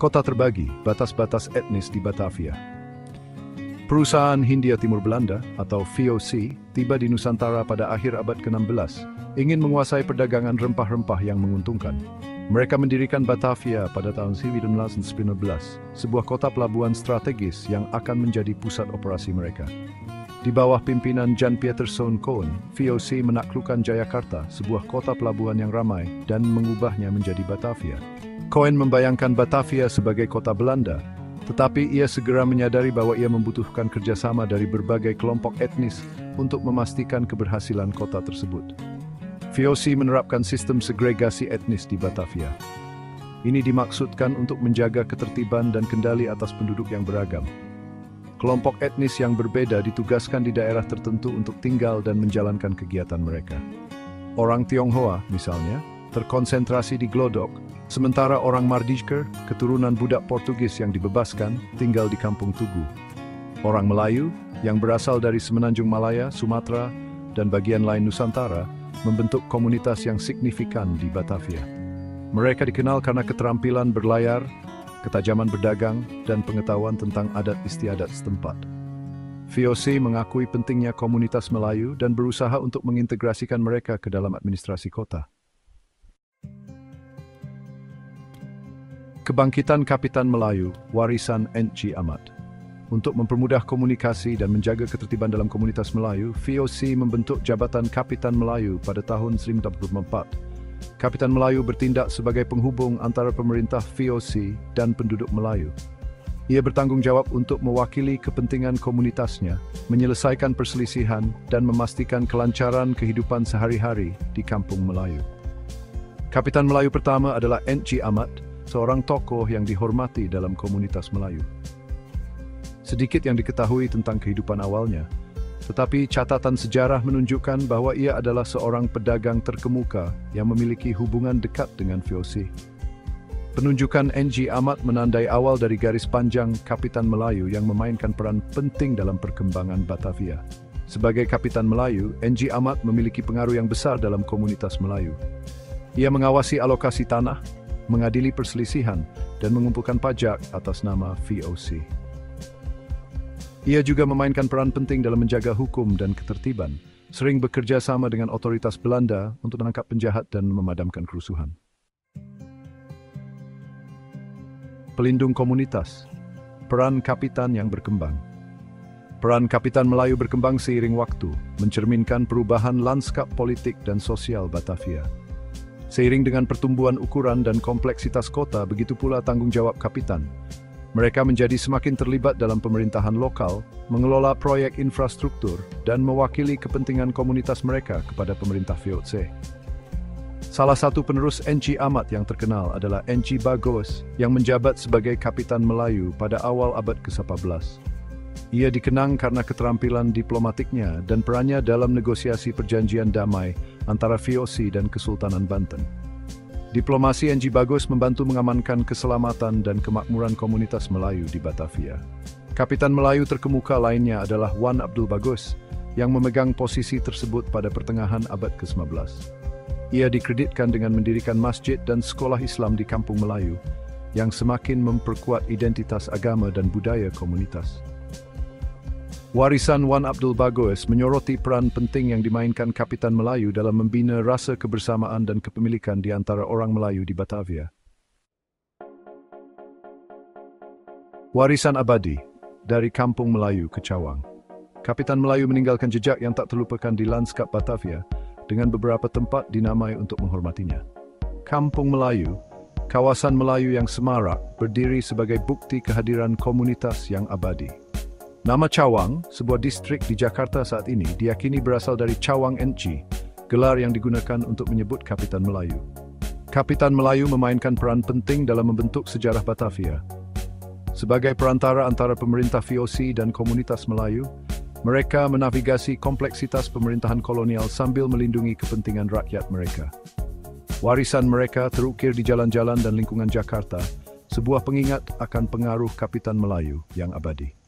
Kota terbagi, batas-batas etnis di Batavia. Perusahaan Hindia Timur Belanda atau VOC tiba di Nusantara pada akhir abad ke-16, ingin menguasai perdagangan rempah-rempah yang menguntungkan. Mereka mendirikan Batavia pada tahun 1919, sebuah kota pelabuhan strategis yang akan menjadi pusat operasi mereka. Di bawah pimpinan Jan Pieterszoon Koen, VOC menaklukkan Jayakarta, sebuah kota pelabuhan yang ramai, dan mengubahnya menjadi Batavia. Koen membayangkan Batavia sebagai kota Belanda, tetapi ia segera menyadari bahwa ia membutuhkan kerjasama dari berbagai kelompok etnis untuk memastikan keberhasilan kota tersebut. VOC menerapkan sistem segregasi etnis di Batavia. Ini dimaksudkan untuk menjaga ketertiban dan kendali atas penduduk yang beragam. Kelompok etnis yang berbeda ditugaskan di daerah tertentu untuk tinggal dan menjalankan kegiatan mereka. Orang Tionghoa, misalnya, terkonsentrasi di Glodok, sementara orang Mardijker, keturunan budak Portugis yang dibebaskan, tinggal di Kampung Tugu. Orang Melayu, yang berasal dari Semenanjung Malaya, Sumatera, dan bagian lain Nusantara, membentuk komunitas yang signifikan di Batavia. Mereka dikenal karena keterampilan berlayar, ketajaman berdagang, dan pengetahuan tentang adat istiadat setempat. VOC mengakui pentingnya komunitas Melayu dan berusaha untuk mengintegrasikan mereka ke dalam administrasi kota. Kebangkitan Kapitan Melayu, warisan N.G. Amat. Untuk mempermudah komunikasi dan menjaga ketertiban dalam komunitas Melayu, VOC membentuk Jabatan Kapitan Melayu pada tahun 1944. Kapitan Melayu bertindak sebagai penghubung antara pemerintah VOC dan penduduk Melayu. Ia bertanggung jawab untuk mewakili kepentingan komunitasnya, menyelesaikan perselisihan, dan memastikan kelancaran kehidupan sehari-hari di kampung Melayu. Kapitan Melayu pertama adalah N.G. Amat, seorang tokoh yang dihormati dalam komunitas Melayu. Sedikit yang diketahui tentang kehidupan awalnya, tetapi catatan sejarah menunjukkan bahwa ia adalah seorang pedagang terkemuka yang memiliki hubungan dekat dengan VOC. Penunjukan N.G. Amat menandai awal dari garis panjang Kapitan Melayu yang memainkan peran penting dalam perkembangan Batavia. Sebagai Kapitan Melayu, N.G. Amat memiliki pengaruh yang besar dalam komunitas Melayu. Ia mengawasi alokasi tanah, mengadili perselisihan, dan mengumpulkan pajak atas nama VOC. Ia juga memainkan peran penting dalam menjaga hukum dan ketertiban, sering bekerja sama dengan otoritas Belanda untuk menangkap penjahat dan memadamkan kerusuhan. Pelindung komunitas, peran kapitan yang berkembang. Peran Kapitan Melayu berkembang seiring waktu, mencerminkan perubahan lanskap politik dan sosial Batavia. Seiring dengan pertumbuhan ukuran dan kompleksitas kota, begitu pula tanggung jawab kapitan. Mereka menjadi semakin terlibat dalam pemerintahan lokal, mengelola proyek infrastruktur, dan mewakili kepentingan komunitas mereka kepada pemerintah VOC. Salah satu penerus N.G. Amat yang terkenal adalah N.G. Bagus, yang menjabat sebagai Kapitan Melayu pada awal abad ke-18. Ia dikenang karena keterampilan diplomatiknya dan perannya dalam negosiasi perjanjian damai antara VOC dan Kesultanan Banten. Diplomasi N.G. Bagus membantu mengamankan keselamatan dan kemakmuran komunitas Melayu di Batavia. Kapitan Melayu terkemuka lainnya adalah Wan Abdul Bagus, yang memegang posisi tersebut pada pertengahan abad ke-19. Ia dikreditkan dengan mendirikan masjid dan sekolah Islam di Kampung Melayu, yang semakin memperkuat identitas agama dan budaya komunitas. Warisan Wan Abdul Bagus menyoroti peran penting yang dimainkan Kapitan Melayu dalam membina rasa kebersamaan dan kepemilikan di antara orang Melayu di Batavia. Warisan abadi dari Kampung Melayu ke Cawang. Kapitan Melayu meninggalkan jejak yang tak terlupakan di lanskap Batavia dengan beberapa tempat dinamai untuk menghormatinya. Kampung Melayu, kawasan Melayu yang semarak, berdiri sebagai bukti kehadiran komunitas yang abadi. Nama Cawang, sebuah distrik di Jakarta saat ini, diyakini berasal dari Cawang N.G., gelar yang digunakan untuk menyebut Kapitan Melayu. Kapitan Melayu memainkan peran penting dalam membentuk sejarah Batavia. Sebagai perantara antara pemerintah VOC dan komunitas Melayu, mereka menavigasi kompleksitas pemerintahan kolonial sambil melindungi kepentingan rakyat mereka. Warisan mereka terukir di jalan-jalan dan lingkungan Jakarta, sebuah pengingat akan pengaruh Kapitan Melayu yang abadi.